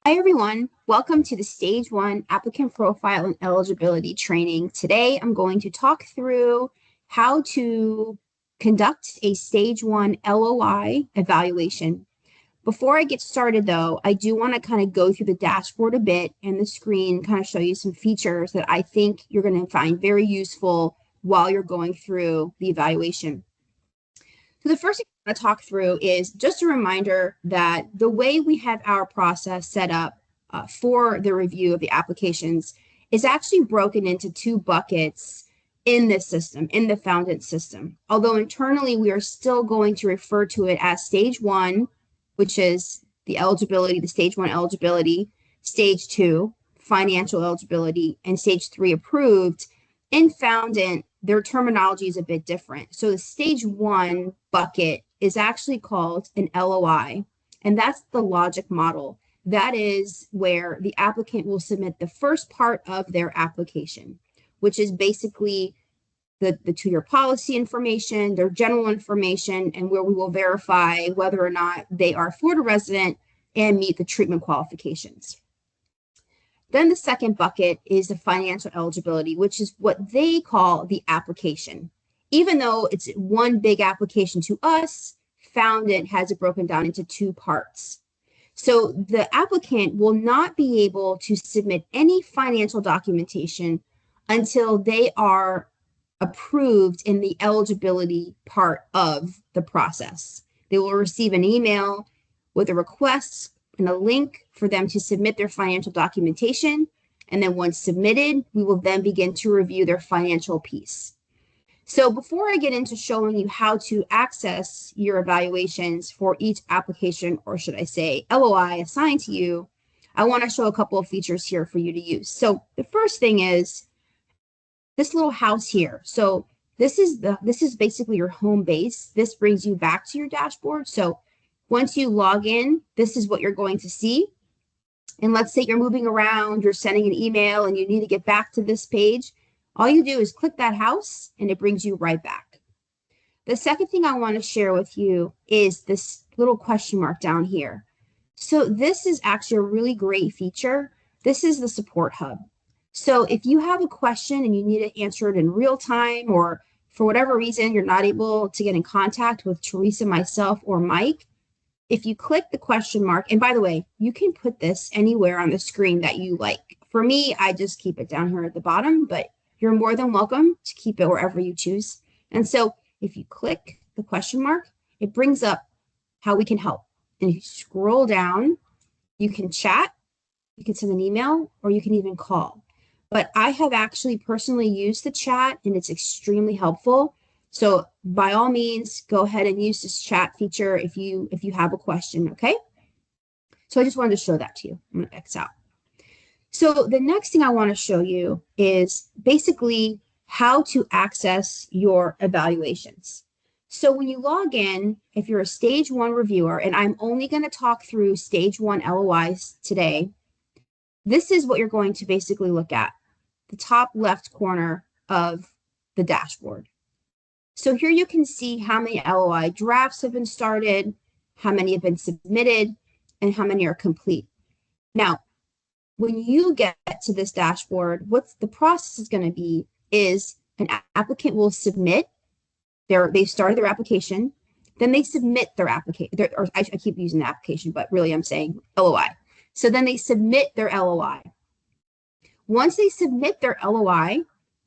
Hi, everyone. Welcome to the Stage 1 Applicant Profile and Eligibility Training. Today, I'm going to talk through how to conduct a Stage 1 LOI evaluation. Before I get started, though, I do want to kind of go through the dashboard a bit and the screen, kind of show you some features that I think you're going to find very useful while you're going through the evaluation. So the first thing I want to talk through is just a reminder that the way we have our process set up for the review of the applications is actually broken into two buckets in this system, in the Foundant system. Although internally we are still going to refer to it as stage one, which is the eligibility, the stage one eligibility, stage two, financial eligibility, and stage three approved. In Foundant, their terminology is a bit different. So the stage one bucket is actually called an LOI, and that's the logic model. That is where the applicant will submit the first part of their application, which is basically the two-year policy information, their general information, and where we will verify whether or not they are a Florida resident and meet the treatment qualifications. Then the second bucket is the financial eligibility, which is what they call the application. Even though it's one big application to us, Foundant has it broken down into two parts. So the applicant will not be able to submit any financial documentation until they are approved in the eligibility part of the process. They will receive an email with a request and a link for them to submit their financial documentation. And then once submitted, we will then begin to review their financial piece. So before I get into showing you how to access your evaluations for each application, or should I say LOI assigned to you, I want to show a couple of features here for you to use. So the first thing is this little house here. So this is basically your home base. This brings you back to your dashboard. So once you log in, this is what you're going to see. And let's say you're moving around, you're sending an email, and you need to get back to this page. All you do is click that house, and it brings you right back. The second thing I want to share with you is this little question mark down here. So this is actually a really great feature. This is the support hub. So if you have a question and you need to answer it in real time, or for whatever reason, you're not able to get in contact with Teresa, myself, or Mike, if you click the question mark, and by the way, you can put this anywhere on the screen that you like. For me, I just keep it down here at the bottom, but you're more than welcome to keep it wherever you choose. And so if you click the question mark, it brings up how we can help. And if you scroll down, you can chat, you can send an email, or you can even call. But I have actually personally used the chat, and it's extremely helpful. So by all means, go ahead and use this chat feature if you have a question, okay? So I just wanted to show that to you. I'm gonna X out. So the next thing I want to show you is basically how to access your evaluations. So when you log in, if you're a stage one reviewer, and I'm only going to talk through stage one LOIs today, this is what you're going to basically look at, the top left corner of the dashboard. So here you can see how many LOI drafts have been started, how many have been submitted, and how many are complete. Now, when you get to this dashboard, what the process is going to be is an applicant will submit they've started their application, then they submit their application, or I keep using the application, but really I'm saying LOI. So then they submit their LOI. Once they submit their LOI,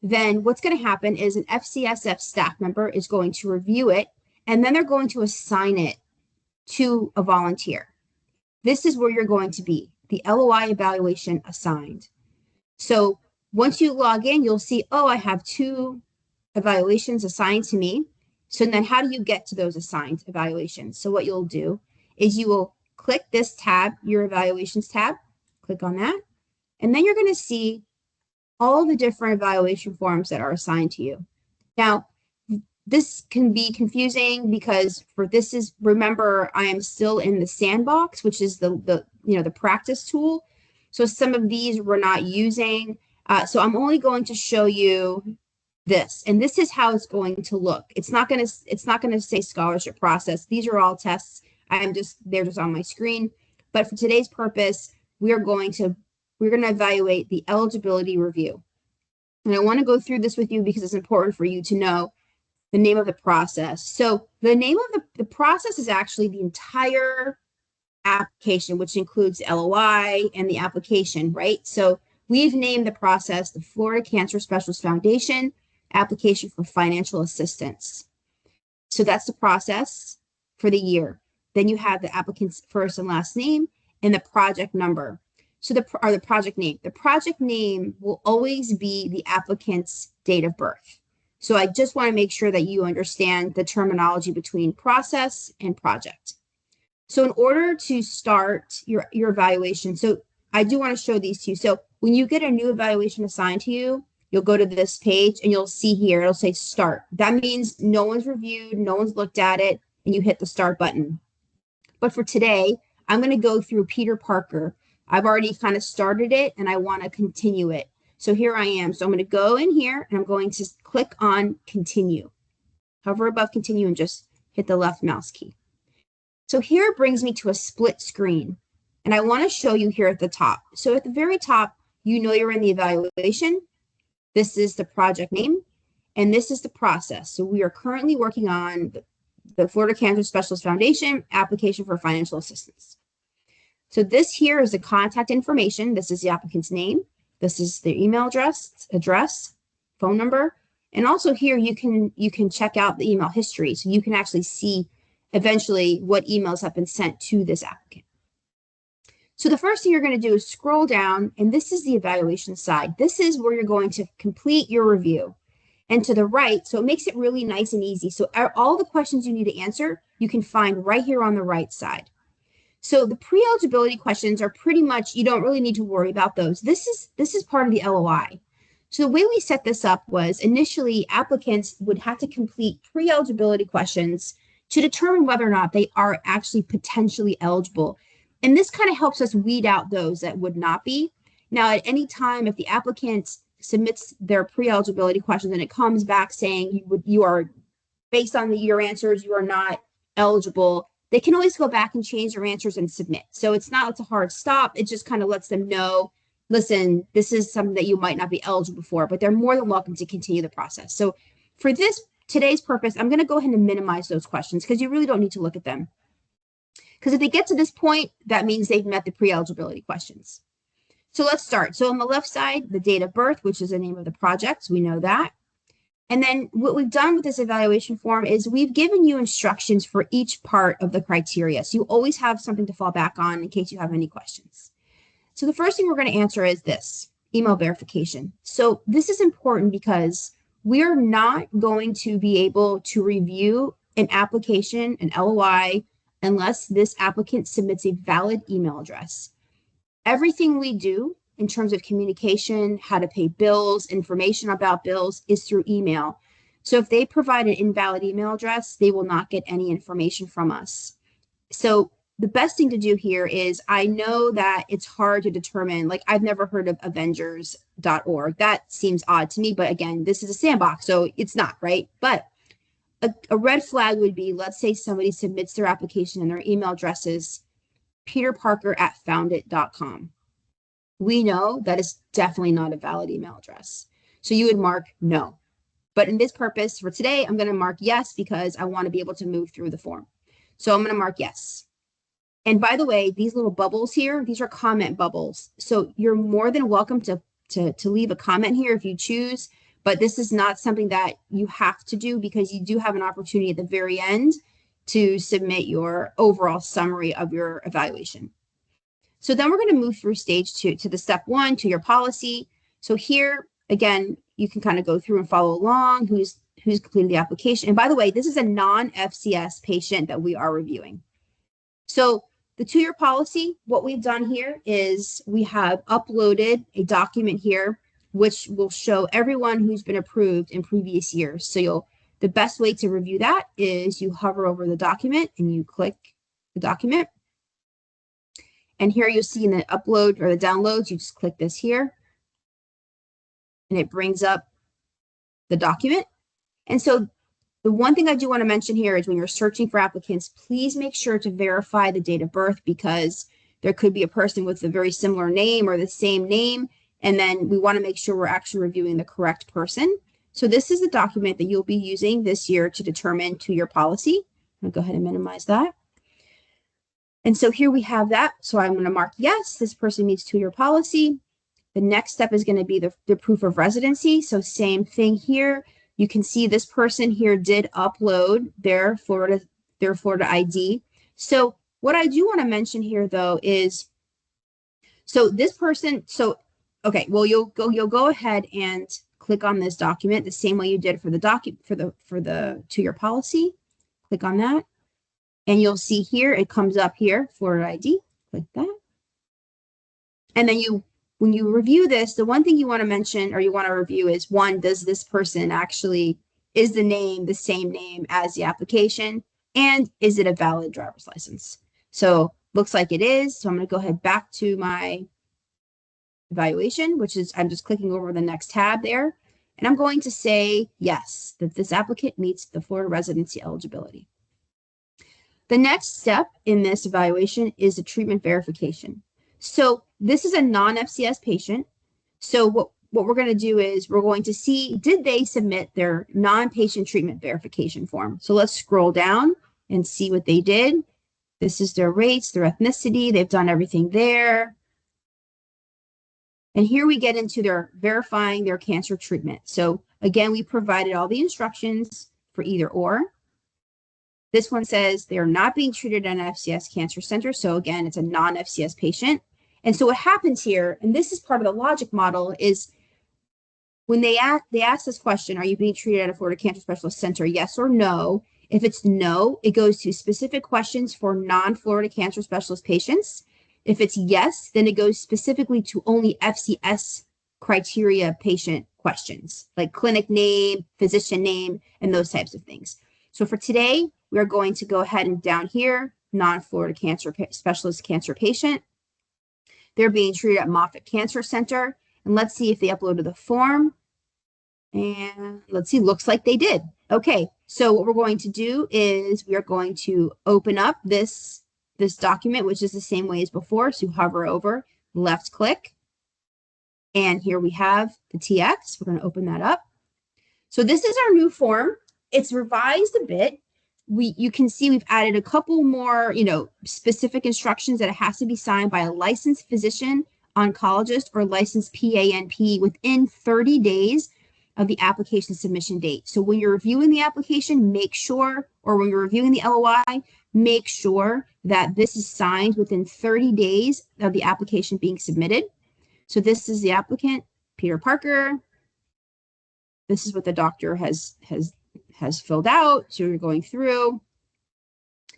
then what's going to happen is an FCSF staff member is going to review it, and then they're going to assign it to a volunteer. This is where you're going to be, the LOI evaluation assigned. So once you log in, you'll see, oh, I have 2 evaluations assigned to me. So then how do you get to those assigned evaluations? So what you'll do is you will click this tab, your evaluations tab, click on that, and then you're going to see all the different evaluation forms that are assigned to you. Now, this can be confusing because remember, I am still in the sandbox, which is the practice tool. So some of these we're not using. So I'm only going to show you this, and this is how it's going to look. It's not going to say scholarship process. They're just on my screen. But for today's purpose, we're going to evaluate the eligibility review. And I want to go through this with you because it's important for you to know the name of the process. So the name of the process is actually the entire application, which includes LOI and the application, right? So we've named the process the Florida Cancer Specialist Foundation Application for Financial Assistance. So that's the process for the year. Then you have the applicant's first and last name and the project number. So the project name. The project name will always be the applicant's date of birth. So I just want to make sure that you understand the terminology between process and project. So in order to start your evaluation, so I do want to show these to you. So when you get a new evaluation assigned to you, you'll go to this page and you'll see here, it'll say start. That means no one's reviewed, no one's looked at it, and you hit the start button. But for today, I'm going to go through Peter Parker. I've already kind of started it and I want to continue it. So here I am. So I'm going to go in here and I'm going to click on continue. Hover above continue and just hit the left mouse key. So here it brings me to a split screen. And I want to show you here at the top. So at the very top, you know you're in the evaluation. This is the project name, and this is the process. So we are currently working on the Florida Cancer Specialist Foundation application for financial assistance. So this here is the contact information. This is the applicant's name. This is their email address, phone number, and also here you can check out the email history. So you can actually see eventually what emails have been sent to this applicant. So the first thing you're going to do is scroll down, and this is the evaluation side. This is where you're going to complete your review. And to the right, so it makes it really nice and easy. So all the questions you need to answer, you can find right here on the right side. So the pre-eligibility questions are pretty much, you don't really need to worry about those. This is part of the LOI. So the way we set this up was initially applicants would have to complete pre-eligibility questions to determine whether or not they are actually potentially eligible. And this kind of helps us weed out those that would not be. Now, at any time, if the applicant submits their pre-eligibility questions and it comes back saying you are, based on your answers, you are not eligible, they can always go back and change their answers and submit. So it's a hard stop. It just kind of lets them know, listen, this is something that you might not be eligible for, but they're more than welcome to continue the process. So for today's purpose, I'm going to go ahead and minimize those questions because you really don't need to look at them. Because if they get to this point, that means they've met the pre-eligibility questions. So let's start. So on the left side, the date of birth, which is the name of the project. We know that. And then what we've done with this evaluation form is we've given you instructions for each part of the criteria. So you always have something to fall back on in case you have any questions. So the first thing we're going to answer is this, email verification. So this is important because we are not going to be able to review an application, an LOI, unless this applicant submits a valid email address. Everything we do in terms of communication, how to pay bills, information about bills is through email. So if they provide an invalid email address, they will not get any information from us. So the best thing to do here is, I know that it's hard to determine, like I've never heard of Avengers.org. That seems odd to me, but again, this is a sandbox, so it's not, right? But a red flag would be, let's say somebody submits their application and their email address is peterparker@foundit.com. We know that is definitely not a valid email address. So you would mark no. But in this purpose for today, I'm going to mark yes because I want to be able to move through the form. So I'm going to mark yes. And by the way, these little bubbles here, these are comment bubbles. So you're more than welcome to leave a comment here if you choose. But this is not something that you have to do because you do have an opportunity at the very end to submit your overall summary of your evaluation. So then we're going to move through stage 2 to the step 1 to your policy. So here, again, you can kind of go through and follow along who's completed the application. And by the way, this is a non-FCS patient that we are reviewing. So the 2-year policy, what we've done here is we have uploaded a document here which will show everyone who's been approved in previous years. So the best way to review that is you hover over the document and you click the document. And here you'll see in the upload or the downloads, you just click this here and it brings up the document. And so the one thing I do want to mention here is when you're searching for applicants, please make sure to verify the date of birth because There could be a person with a very similar name or the same name, and then we want to make sure we're actually reviewing the correct person. So this is the document that you'll be using this year to determine to-year policy. I'll go ahead and minimize that. And so here we have that. So I'm going to mark yes, this person meets to-year policy. The next step is going to be the proof of residency. So same thing here. You can see this person here did upload their Florida ID. So what I do want to mention here though is, so this person, okay, well you'll go ahead and click on this document the same way you did for the to-year policy. Click on that, and you'll see here it comes up here, Florida ID. Click that, and then when you review this, the one thing you want to mention or you want to review is, one, does this person actually, is the name the same name as the application, and is it a valid driver's license? So looks like it is. So I'm going to go ahead back to my evaluation, which is, I'm just clicking over the next tab there, and I'm going to say yes, that this applicant meets the Florida residency eligibility. The next step in this evaluation is a treatment verification. So this is a non-FCS patient. So what we're going to do is we're going to see, did they submit their non-patient treatment verification form? So let's scroll down and see what they did. This is their race, their ethnicity. They've done everything there. And here we get into their verifying their cancer treatment. So again, we provided all the instructions for either or. This one says they're not being treated at an FCS cancer center. So again, it's a non-FCS patient. And so what happens here, and this is part of the logic model, is when they ask this question, are you being treated at a Florida Cancer Specialist Center, yes or no? If it's no, it goes to specific questions for non-Florida Cancer Specialist patients. If it's yes, then it goes specifically to only FCS criteria patient questions, like clinic name, physician name, and those types of things. So for today, we are going to go ahead and down here, non-Florida Cancer Specialist cancer patient. They're being treated at Moffitt Cancer Center. And let's see if they uploaded the form. And let's see, looks like they did. Okay, so what we're going to do is we are going to open up this document, which is the same way as before. So hover over, left click. And here we have the TX. We're going to open that up. So this is our new form. It's revised a bit. You can see we've added a couple more, specific instructions that it has to be signed by a licensed physician, oncologist, or licensed PANP within 30 days of the application submission date. So when you're reviewing the application, make sure, or when you're reviewing the LOI, make sure that this is signed within 30 days of the application being submitted. So this is the applicant, Peter Parker. This is what the doctor has filled out. So you're going through.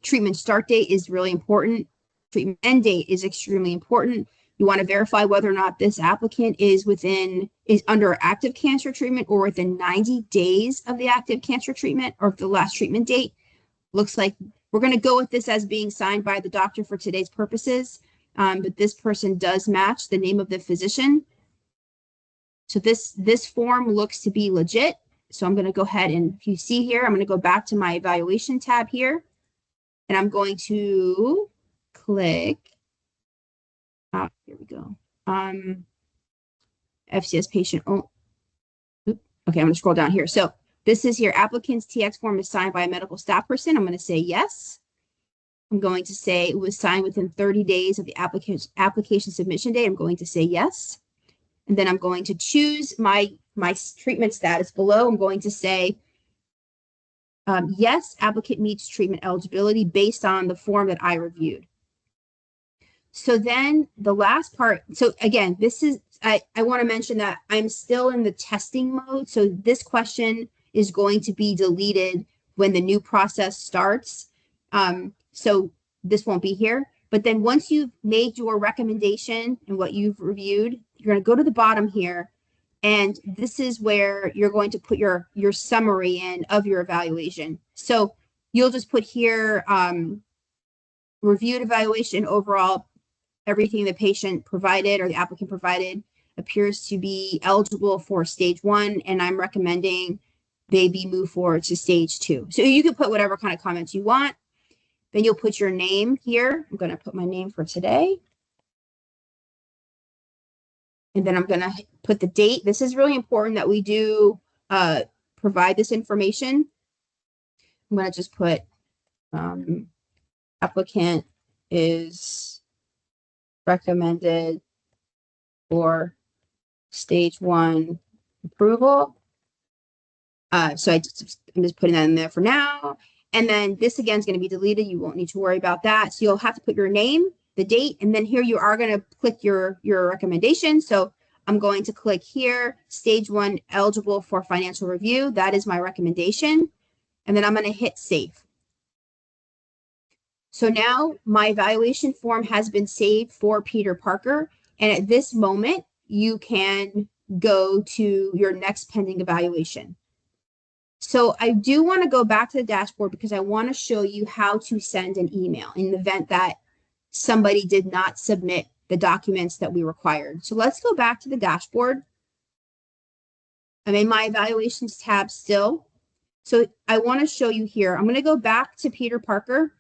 Treatment start date is really important. Treatment end date is extremely important. You want to verify whether or not this applicant is under active cancer treatment or within 90 days of the active cancer treatment or the last treatment date. Looks like we're going to go with this as being signed by the doctor for today's purposes, but this person does match the name of the physician. So this form looks to be legit. So I'm going to go ahead and, if you see here, I'm going to go back to my evaluation tab here, and I'm going to click, here we go, FCS patient. Oh, okay, I'm going to scroll down here. So this is here, applicant's TX form is signed by a medical staff person. I'm going to say yes. I'm going to say it was signed within 30 days of the application submission date. I'm going to say yes. And then I'm going to choose my treatment status below. I'm going to say, yes, applicant meets treatment eligibility based on the form that I reviewed. So then the last part, so again, this is, I want to mention that I'm still in the testing mode. So this question is going to be deleted when the new process starts. So this won't be here. But then once you've made your recommendation and what you've reviewed, you're going to go to the bottom here. And this is where you're going to put your summary in of your evaluation. So you'll just put here, reviewed evaluation overall, everything the patient provided or the applicant provided appears to be eligible for stage 1. And I'm recommending they be moved forward to stage 2. So you can put whatever kind of comments you want. Then you'll put your name here. I'm going to put my name for today. And then I'm going to put the date. This is really important that we do provide this information. I'm going to just put applicant is recommended for stage 1 approval. So I'm just putting that in there for now. And then this again is going to be deleted. You won't need to worry about that. So you'll have to put your name, the date, and then here you are going to click your recommendation. So I'm going to click here, stage 1 eligible for financial review. That is my recommendation. And then I'm going to hit save. So now my evaluation form has been saved for Peter Parker. And at this moment, you can go to your next pending evaluation. So I do want to go back to the dashboard because I want to show you how to send an email in the event that somebody did not submit the documents that we required. So let's go back to the dashboard. I'm in my evaluations tab still. So I want to show you here. I'm going to go back to Peter Parker.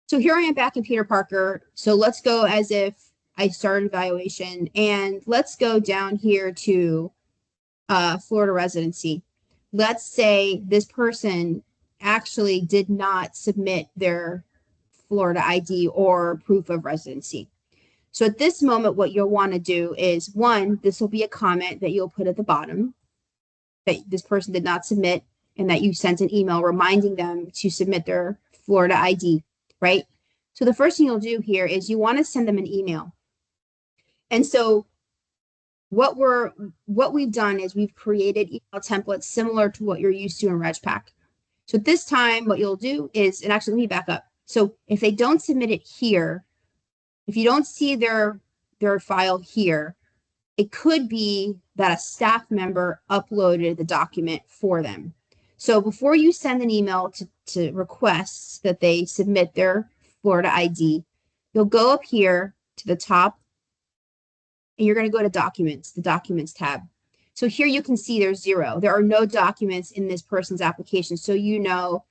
So here I am back in Peter Parker. So let's go as if I started evaluation, and let's go down here to Florida residency. Let's say this person actually did not submit their Florida ID or proof of residency. So at this moment, what you'll want to do is, one, this will be a comment that you'll put at the bottom that this person did not submit and that you sent an email reminding them to submit their Florida ID, right? So the first thing you'll do here is you want to send them an email. And so what we've done is we've created email templates similar to what you're used to in RegPack. So at this time, what you'll do is, and actually let me back up. So if they don't submit it here, if you don't see their file here, it could be that a staff member uploaded the document for them. So before you send an email to request that they submit their Florida ID, you'll go up here to the top and you're going to go to documents, the documents tab. So here you can see there's 0. There are no documents in this person's application. So you know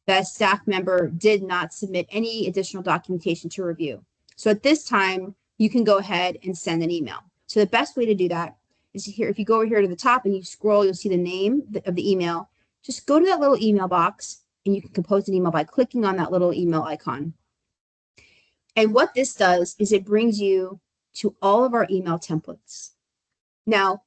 that a staff member did not submit any additional documentation to review. So at this time, you can go ahead and send an email. So the best way to do that is here. If you go over here to the top and you scroll, you'll see the name of the email. Just go to that little email box and you can compose an email by clicking on that little email icon. And what this does is it brings you to all of our email templates. Now,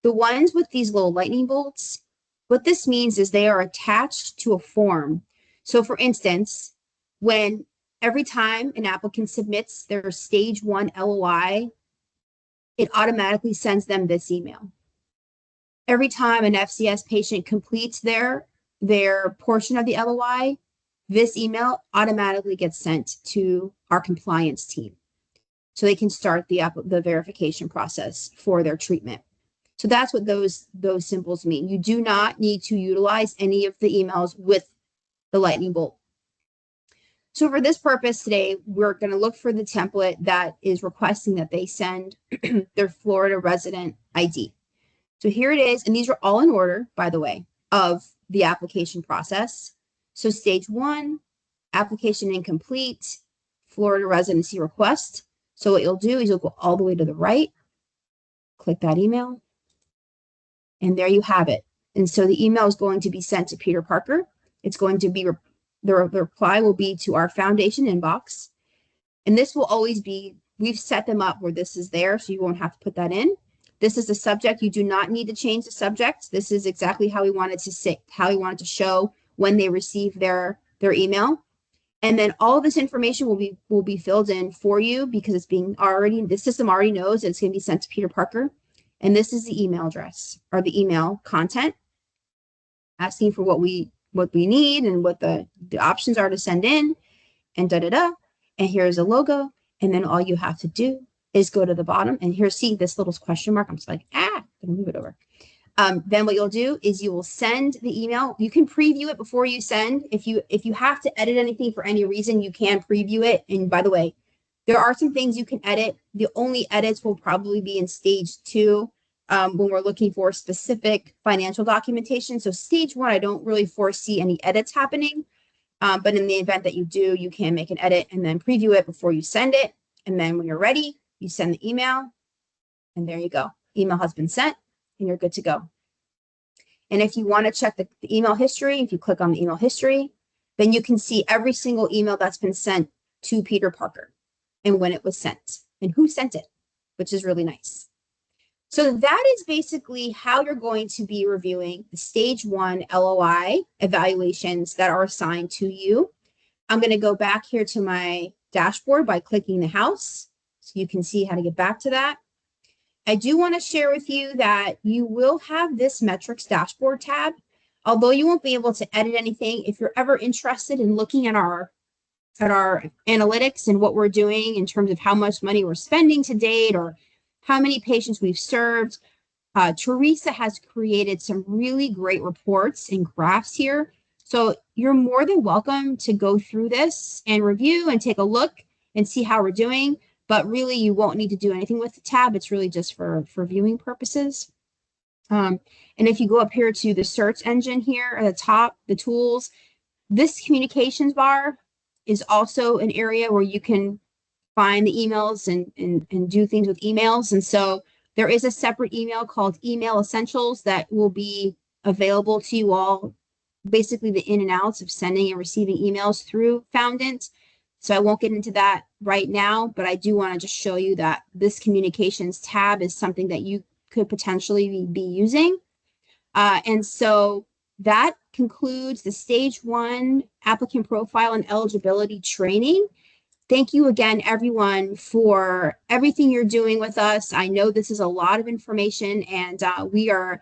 the ones with these little lightning bolts, what this means is they are attached to a form. So for instance, when every time an applicant submits their stage 1 LOI, it automatically sends them this email. Every time an FCS patient completes their portion of the LOI, this email automatically gets sent to our compliance team so they can start the verification process for their treatment. So that's what those symbols mean. You do not need to utilize any of the emails with the lightning bolt. So for this purpose today, we're going to look for the template that is requesting that they send their Florida resident ID. So here it is, and these are all in order, by the way, of the application process. So stage 1, application incomplete, Florida residency request. So what you'll do is you'll go all the way to the right, click that email, and there you have it. And so the email is going to be sent to Peter Parker. It's going to be, the reply will be to our foundation inbox. And this will always be, we've set them up where this is there, so you won't have to put that in. This is the subject. You do not need to change the subject. This is exactly how we wanted to say, how we wanted to show when they receive their email. And then all of this information will be filled in for you because it's being already, the system already knows that it's going to be sent to Peter Parker. And this is the email address or the email content asking for what we need and what the options are to send in and and here's a logo. And then all you have to do is go to the bottom and here, see this little question mark. I'm just like, gonna move it over. Then what you'll do is you will send the email. You can preview it before you send. If you have to edit anything for any reason, you can preview it. And by the way, there are some things you can edit. The only edits will probably be in stage 2 when we're looking for specific financial documentation. So stage 1, I don't really foresee any edits happening. But in the event that you do, you can make an edit and then preview it before you send it. And then when you're ready, you send the email, and there you go. Email has been sent, and you're good to go. And if you want to check the email history, if you click on the email history, then you can see every single email that's been sent to Peter Parker and when it was sent and who sent it, which is really nice. So that is basically how you're going to be reviewing the stage 1 LOI evaluations that are assigned to you. I'm going to go back here to my dashboard by clicking the house so you can see how to get back to that. I do want to share with you that you will have this metrics dashboard tab. Although you won't be able to edit anything, if you're ever interested in looking at our analytics and what we're doing in terms of how much money we're spending to date or how many patients we've served, Teresa has created some really great reports and graphs here. So you're more than welcome to go through this and review and take a look and see how we're doing. But really, you won't need to do anything with the tab. It's really just for viewing purposes. And if you go up here to the search engine here at the top, the tools, this communications bar is also an area where you can find the emails and do things with emails. And so there is a separate email called Email Essentials that will be available to you all, basically the in and outs of sending and receiving emails through Foundant. So I won't get into that right now, but I do want to just show you that this communications tab is something that you could potentially be using. And so that concludes the stage 1 applicant profile and eligibility training. Thank you again, everyone, for everything you're doing with us. I know this is a lot of information, and we are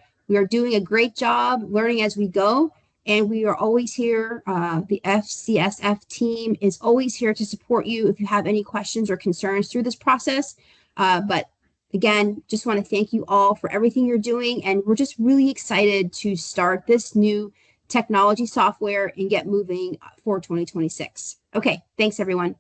doing a great job learning as we go. And we are always here. The FCSF team is always here to support you if you have any questions or concerns through this process. But again, just want to thank you all for everything you're doing. And we're just really excited to start this new technology software and get moving for 2026. Okay, thanks, everyone.